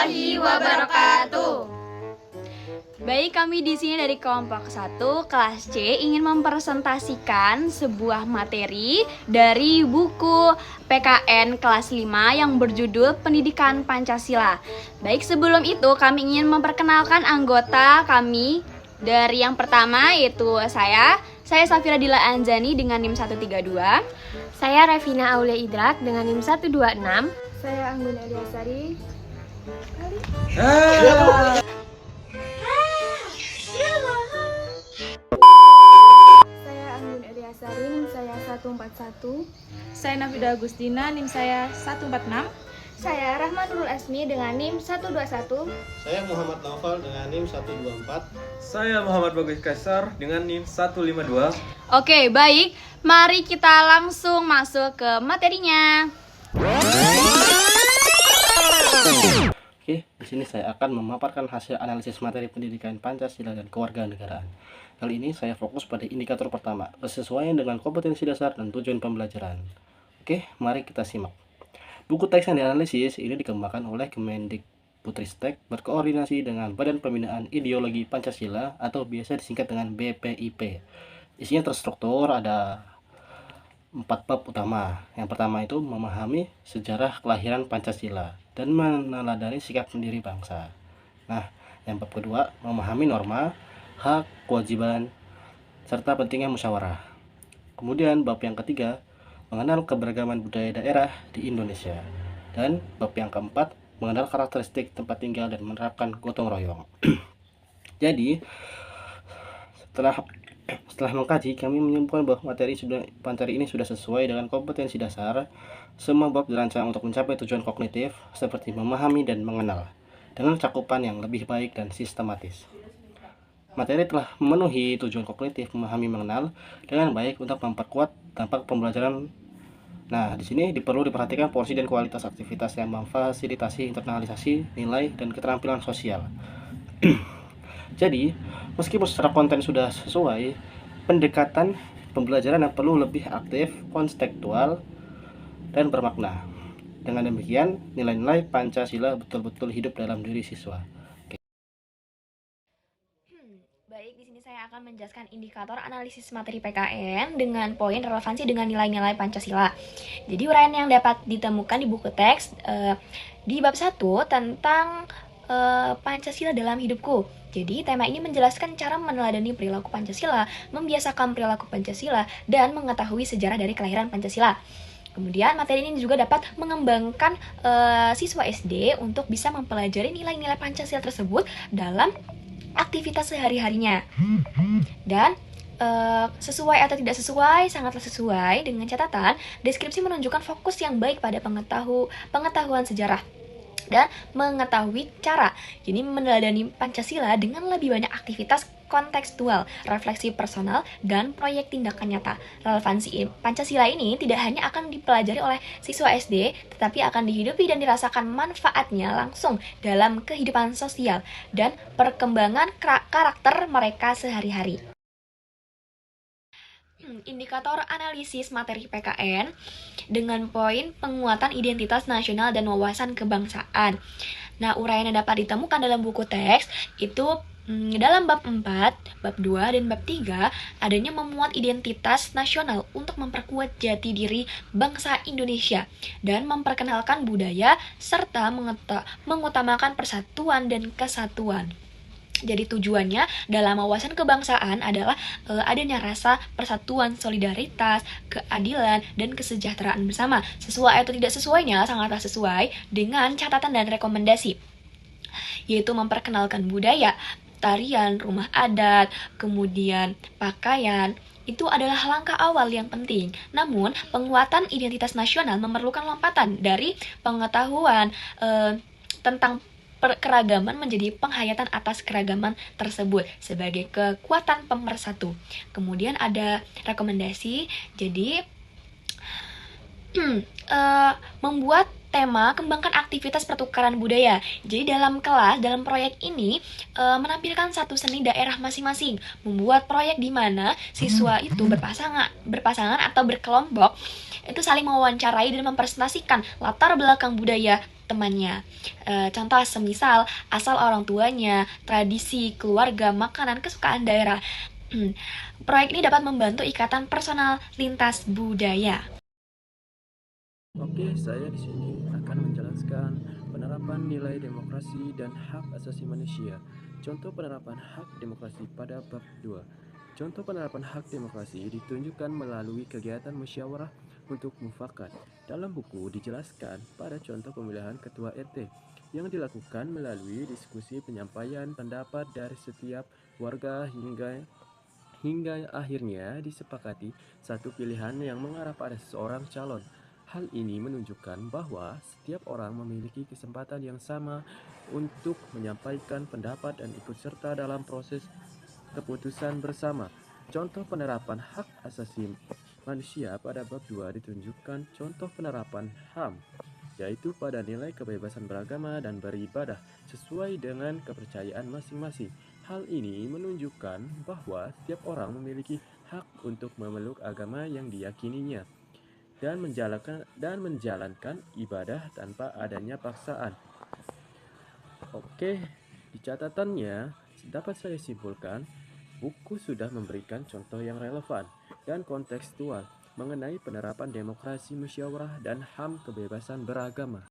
warahmatullahi wabarakatuh. Baik, kami di sini dari kelompok 1 kelas C ingin mempresentasikan sebuah materi dari buku PKN kelas 5 yang berjudul Pendidikan Pancasila. Baik, sebelum itu kami ingin memperkenalkan anggota kami. Dari yang pertama yaitu saya Safira Dila Anzani dengan NIM 132. Saya Revina Aulia Idrak dengan NIM 126. Saya Anggun Eliasari. Saya Anggun Eliasari, NIM saya 141. Saya Nafida Agustina, NIM saya 146. Saya Rahman Nurul Asmi dengan NIM 121. Saya Muhammad Naufal dengan NIM 124. Saya Muhammad Bagus Kaisar dengan NIM 152. Oke, baik. Mari kita langsung masuk ke materinya. Oke, di sini saya akan memaparkan hasil analisis materi pendidikan Pancasila dan kewarganegaraan. Kali ini saya fokus pada indikator pertama, kesesuaian dengan kompetensi dasar dan tujuan pembelajaran. Oke, mari kita simak. Buku teks yang dianalisis ini dikembangkan oleh Kemendikbudristek berkoordinasi dengan Badan Pembinaan Ideologi Pancasila atau biasa disingkat dengan BPIP. Isinya terstruktur ada 4 bab utama. Yang pertama itu memahami sejarah kelahiran Pancasila dan meneladani sikap pendiri bangsa. Nah, yang bab kedua memahami norma, hak, kewajiban, serta pentingnya musyawarah. Kemudian bab yang ketiga mengenal keberagaman budaya daerah di Indonesia. Dan bab yang keempat mengenal karakteristik tempat tinggal dan menerapkan gotong royong. Jadi setelah mengkaji, kami menyimpulkan bahwa materi ini sudah sesuai dengan kompetensi dasar. Semua bab dirancang untuk mencapai tujuan kognitif seperti memahami dan mengenal dengan cakupan yang lebih baik dan sistematis. Materi telah memenuhi tujuan kognitif memahami mengenal dengan baik untuk memperkuat dampak pembelajaran. Nah, di sini perlu diperhatikan porsi dan kualitas aktivitas yang memfasilitasi internalisasi nilai dan keterampilan sosial. Jadi, meskipun secara konten sudah sesuai, pendekatan pembelajaran yang perlu lebih aktif, konstekstual, dan bermakna. Dengan demikian, nilai-nilai Pancasila betul-betul hidup dalam diri siswa. Baik, di sini saya akan menjelaskan indikator analisis materi PKN dengan poin relevansi dengan nilai-nilai Pancasila. Jadi uraian yang dapat ditemukan di buku teks di bab 1 tentang Pancasila dalam hidupku. Jadi tema ini menjelaskan cara meneladani perilaku Pancasila, membiasakan perilaku Pancasila, dan mengetahui sejarah dari kelahiran Pancasila. Kemudian materi ini juga dapat mengembangkan siswa SD untuk bisa mempelajari nilai-nilai Pancasila tersebut dalam aktivitas sehari-harinya. Dan sesuai atau tidak sesuai, sangatlah sesuai dengan catatan deskripsi menunjukkan fokus yang baik pada pengetahuan sejarah dan mengetahui cara. Jadi meneladani Pancasila dengan lebih banyak aktivitas kontekstual, refleksi personal, dan proyek tindakan nyata. Relevansi Pancasila ini tidak hanya akan dipelajari oleh siswa SD, tetapi akan dihidupi dan dirasakan manfaatnya langsung dalam kehidupan sosial dan perkembangan karakter mereka sehari-hari. Indikator analisis materi PKN dengan poin penguatan identitas nasional dan wawasan kebangsaan. Nah, uraian yang dapat ditemukan dalam buku teks itu dalam bab 4, bab 2, dan bab 3 adanya memuat identitas nasional untuk memperkuat jati diri bangsa Indonesia dan memperkenalkan budaya serta mengutamakan persatuan dan kesatuan. Jadi tujuannya dalam wawasan kebangsaan adalah adanya rasa persatuan, solidaritas, keadilan, dan kesejahteraan bersama. Sesuai atau tidak sesuainya sangatlah sesuai dengan catatan dan rekomendasi, yaitu memperkenalkan budaya, tarian, rumah adat, kemudian pakaian. Itu adalah langkah awal yang penting. Namun, penguatan identitas nasional memerlukan lompatan dari pengetahuan tentang keragaman menjadi penghayatan atas keragaman tersebut sebagai kekuatan pemersatu. Kemudian ada rekomendasi, jadi membuat tema kembangkan aktivitas pertukaran budaya. Jadi dalam kelas, dalam proyek ini menampilkan satu seni daerah masing-masing, membuat proyek di mana siswa itu berpasangan atau berkelompok itu saling mewawancarai dan mempresentasikan latar belakang budaya temannya. Contoh semisal asal orang tuanya, tradisi, keluarga, makanan, kesukaan daerah. Proyek ini dapat membantu ikatan personal lintas budaya. Oke, saya di sini akan menjelaskan penerapan nilai demokrasi dan hak asasi manusia. Contoh penerapan hak demokrasi pada bab 2. Contoh penerapan hak demokrasi ditunjukkan melalui kegiatan musyawarah untuk mufakat. Dalam buku dijelaskan pada contoh pemilihan ketua RT yang dilakukan melalui diskusi penyampaian pendapat dari setiap warga hingga akhirnya disepakati satu pilihan yang mengarah pada seseorang calon. Hal ini menunjukkan bahwa setiap orang memiliki kesempatan yang sama untuk menyampaikan pendapat dan ikut serta dalam proses keputusan bersama. Contoh penerapan hak asasi manusia pada bab 2 ditunjukkan contoh penerapan HAM, yaitu pada nilai kebebasan beragama dan beribadah sesuai dengan kepercayaan masing-masing. Hal ini menunjukkan bahwa setiap orang memiliki hak untuk memeluk agama yang diyakininya dan menjalankan ibadah tanpa adanya paksaan. Oke, di catatannya dapat saya simpulkan, buku sudah memberikan contoh yang relevan dan kontekstual mengenai penerapan demokrasi musyawarah dan HAM kebebasan beragama.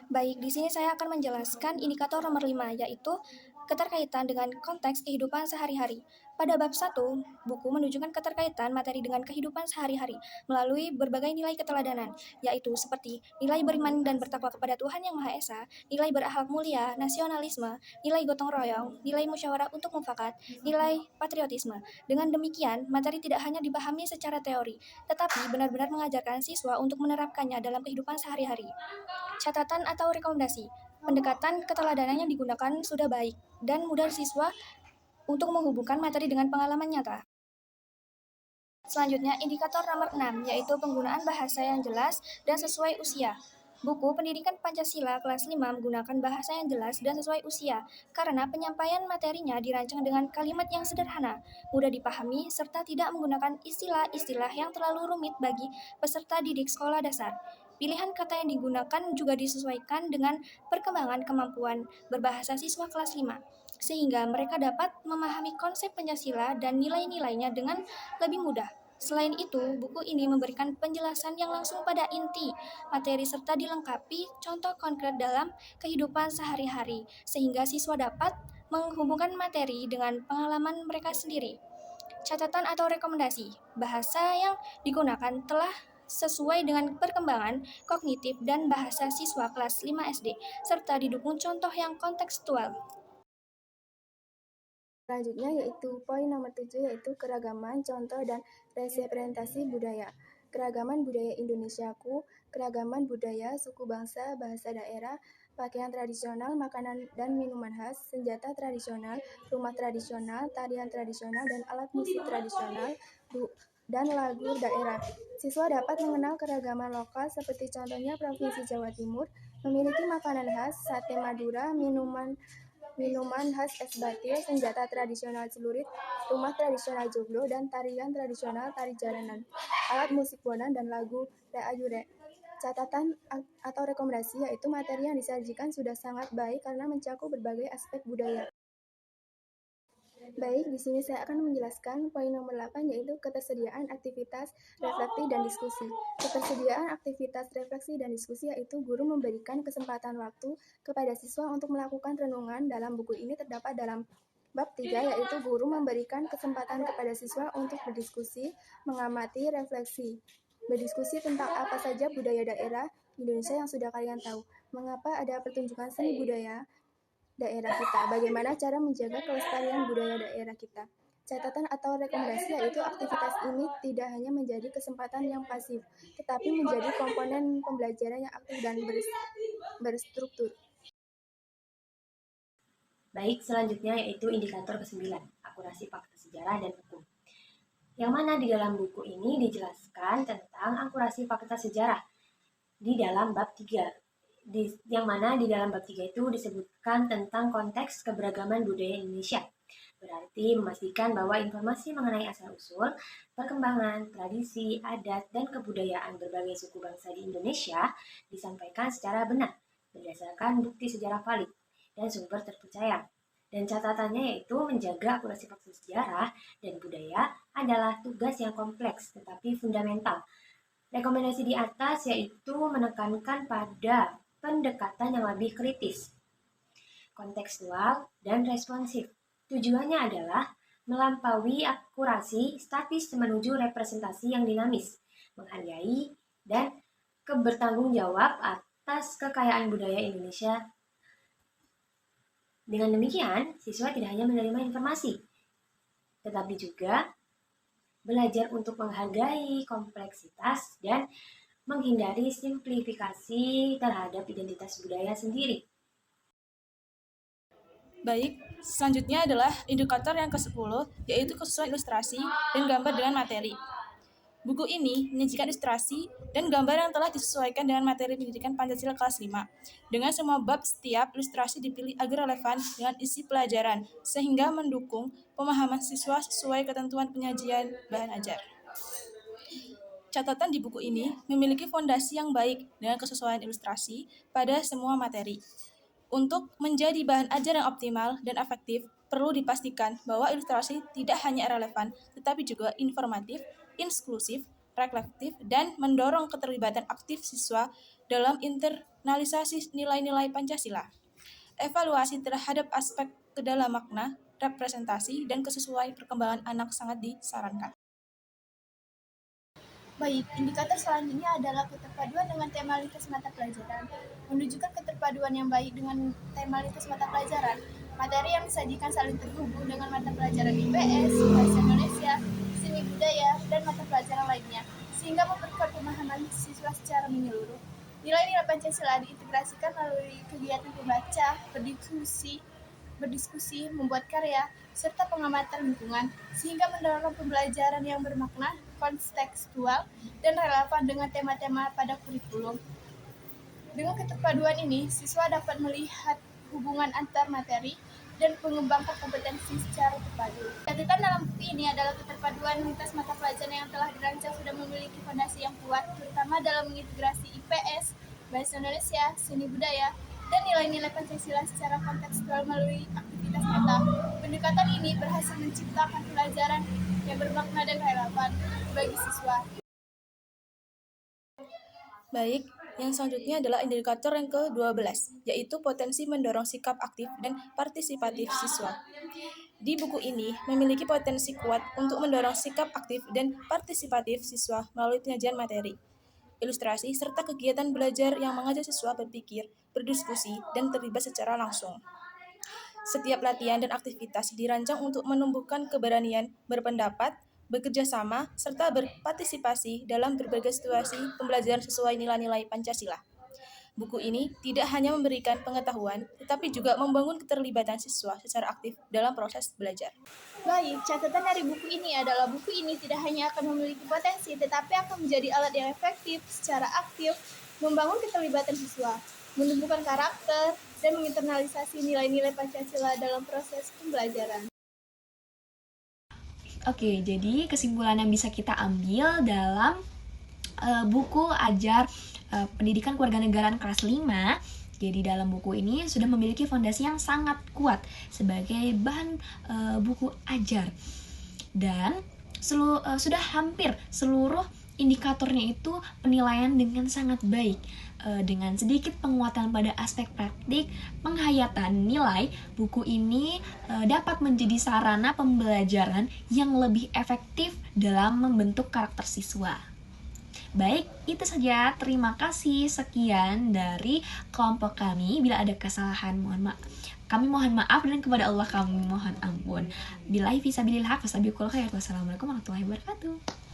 Baik, di sini saya akan menjelaskan indikator nomor 5, yaitu keterkaitan dengan konteks kehidupan sehari-hari. Pada bab 1, buku menunjukkan keterkaitan materi dengan kehidupan sehari-hari melalui berbagai nilai keteladanan, yaitu seperti nilai beriman dan bertakwa kepada Tuhan Yang Maha Esa, nilai berakhlak mulia, nasionalisme, nilai gotong royong, nilai musyawarah untuk mufakat, nilai patriotisme. Dengan demikian, materi tidak hanya dipahami secara teori, tetapi benar-benar mengajarkan siswa untuk menerapkannya dalam kehidupan sehari-hari. Catatan atau rekomendasi. Pendekatan keteladanan yang digunakan sudah baik dan mudah siswa untuk menghubungkan materi dengan pengalaman nyata. Selanjutnya, indikator nomor 6, yaitu penggunaan bahasa yang jelas dan sesuai usia. Buku Pendidikan Pancasila kelas 5 menggunakan bahasa yang jelas dan sesuai usia karena penyampaian materinya dirancang dengan kalimat yang sederhana, mudah dipahami, serta tidak menggunakan istilah-istilah yang terlalu rumit bagi peserta didik sekolah dasar. Pilihan kata yang digunakan juga disesuaikan dengan perkembangan kemampuan berbahasa siswa kelas 5, sehingga mereka dapat memahami konsep Pancasila dan nilai-nilainya dengan lebih mudah. Selain itu, buku ini memberikan penjelasan yang langsung pada inti materi serta dilengkapi contoh konkret dalam kehidupan sehari-hari, sehingga siswa dapat menghubungkan materi dengan pengalaman mereka sendiri. Catatan atau rekomendasi, bahasa yang digunakan telah sesuai dengan perkembangan kognitif dan bahasa siswa kelas 5 SD, serta didukung contoh yang kontekstual. Selanjutnya yaitu poin nomor 7, yaitu keragaman, contoh, dan representasi budaya. Keragaman budaya Indonesiaku, keragaman budaya, suku bangsa, bahasa daerah, pakaian tradisional, makanan dan minuman khas, senjata tradisional, rumah tradisional, tarian tradisional, dan alat musik tradisional, dan lagu daerah. Siswa dapat mengenal keragaman lokal seperti contohnya Provinsi Jawa Timur memiliki makanan khas, sate Madura, minuman khas es batir, senjata tradisional celurit, rumah tradisional joglo, dan tarian tradisional tari jalanan, alat musik bonang, dan lagu reayure. Catatan atau rekomendasi, yaitu materi yang disajikan sudah sangat baik karena mencakup berbagai aspek budaya. Baik, di sini saya akan menjelaskan poin nomor 8, yaitu ketersediaan aktivitas refleksi dan diskusi. Ketersediaan aktivitas refleksi dan diskusi yaitu guru memberikan kesempatan waktu kepada siswa untuk melakukan renungan. Dalam buku ini terdapat dalam bab 3, yaitu guru memberikan kesempatan kepada siswa untuk berdiskusi, mengamati, refleksi. Berdiskusi tentang apa saja budaya daerah Indonesia yang sudah kalian tahu. Mengapa ada pertunjukan seni budaya daerah kita, bagaimana cara menjaga kelestarian budaya daerah kita. Catatan atau rekomendasi, yaitu aktivitas ini tidak hanya menjadi kesempatan yang pasif, tetapi menjadi komponen pembelajaran yang aktif dan berstruktur. Baik, selanjutnya yaitu indikator ke-9, akurasi fakta sejarah dan hukum. Yang mana di dalam buku ini dijelaskan tentang akurasi fakta sejarah di dalam bab 3. Yang mana di dalam bab 3 itu disebutkan tentang konteks keberagaman budaya Indonesia. berarti memastikan bahwa informasi mengenai asal-usul, perkembangan, tradisi, adat, dan kebudayaan berbagai suku bangsa di Indonesia disampaikan secara benar, berdasarkan bukti sejarah valid dan sumber terpercaya. Dan catatannya yaitu menjaga akurasi fakta sejarah dan budaya adalah tugas yang kompleks tetapi fundamental. Rekomendasi di atas yaitu menekankan pada pendekatan yang lebih kritis, kontekstual, dan responsif. Tujuannya adalah melampaui akurasi statis menuju representasi yang dinamis, menghargai, dan kebertanggung jawab atas kekayaan budaya Indonesia. Dengan demikian, siswa tidak hanya menerima informasi, tetapi juga belajar untuk menghargai kompleksitas dan menghindari simplifikasi terhadap identitas budaya sendiri. Baik, selanjutnya adalah indikator yang ke-10, yaitu kesesuaian ilustrasi dan gambar dengan materi. Buku ini menyajikan ilustrasi dan gambar yang telah disesuaikan dengan materi pendidikan Pancasila kelas 5. Dengan semua bab, setiap ilustrasi dipilih agar relevan dengan isi pelajaran, sehingga mendukung pemahaman siswa sesuai ketentuan penyajian bahan ajar. Catatan di buku ini memiliki fondasi yang baik dengan kesesuaian ilustrasi pada semua materi. Untuk menjadi bahan ajar yang optimal dan efektif, perlu dipastikan bahwa ilustrasi tidak hanya relevan, tetapi juga informatif, inklusif, reflektif, dan mendorong keterlibatan aktif siswa dalam internalisasi nilai-nilai Pancasila. Evaluasi terhadap aspek kedalam makna, representasi, dan kesesuaian perkembangan anak sangat disarankan. Baik, indikator selanjutnya adalah keterpaduan dengan tema lintas mata pelajaran. Menunjukkan keterpaduan yang baik dengan tema lintas mata pelajaran, materi yang disajikan saling terhubung dengan mata pelajaran IPS, Bahasa Indonesia, Seni Budaya, dan mata pelajaran lainnya, sehingga memperkuat pemahaman siswa secara menyeluruh. Nilai-nilai Pancasila diintegrasikan melalui kegiatan membaca, berdiskusi, membuat karya, serta pengamatan lingkungan, sehingga mendorong pembelajaran yang bermakna, kontekstual, dan relevan dengan tema-tema pada kurikulum. Dengan keterpaduan ini, siswa dapat melihat hubungan antar materi dan mengembangkan kompetensi secara terpadu. Catatan dalam buku ini adalah keterpaduan lintas mata pelajaran yang telah dirancang sudah memiliki fondasi yang kuat, terutama dalam mengintegrasi IPS, Bahasa Indonesia, Seni Budaya, dan nilai-nilai Pancasila secara kontekstual melalui aktivitas nyata. Pendekatan ini berhasil menciptakan pelajaran yang bermakna dan relevan bagi siswa. Baik, yang selanjutnya adalah indikator yang ke-12, yaitu potensi mendorong sikap aktif dan partisipatif siswa. Di buku ini memiliki potensi kuat untuk mendorong sikap aktif dan partisipatif siswa melalui penyajian materi, ilustrasi, serta kegiatan belajar yang mengajak siswa berpikir, berdiskusi, dan terlibat secara langsung. Setiap latihan dan aktivitas dirancang untuk menumbuhkan keberanian berpendapat, bekerja sama, serta berpartisipasi dalam berbagai situasi pembelajaran sesuai nilai-nilai Pancasila. Buku ini tidak hanya memberikan pengetahuan, tetapi juga membangun keterlibatan siswa secara aktif dalam proses belajar. Baik, catatan dari buku ini adalah buku ini tidak hanya akan memiliki potensi, tetapi akan menjadi alat yang efektif secara aktif membangun keterlibatan siswa, menumbuhkan karakter, dan menginternalisasi nilai-nilai Pancasila dalam proses pembelajaran. Oke, jadi kesimpulan yang bisa kita ambil dalam buku ajar pendidikan kewarganegaraan kelas 5. Jadi dalam buku ini sudah memiliki fondasi yang sangat kuat sebagai bahan buku ajar. Dan sudah hampir seluruh indikatornya itu penilaian dengan sangat baik. Dengan sedikit penguatan pada aspek praktik, penghayatan nilai, buku ini dapat menjadi sarana pembelajaran yang lebih efektif dalam membentuk karakter siswa. Baik, itu saja. Terima kasih. Sekian dari kelompok kami. Bila ada kesalahan, kami mohon maaf, dan kepada Allah kami mohon ampun. Billahi fisabilillah, wassalamualaikum warahmatullahi wabarakatuh.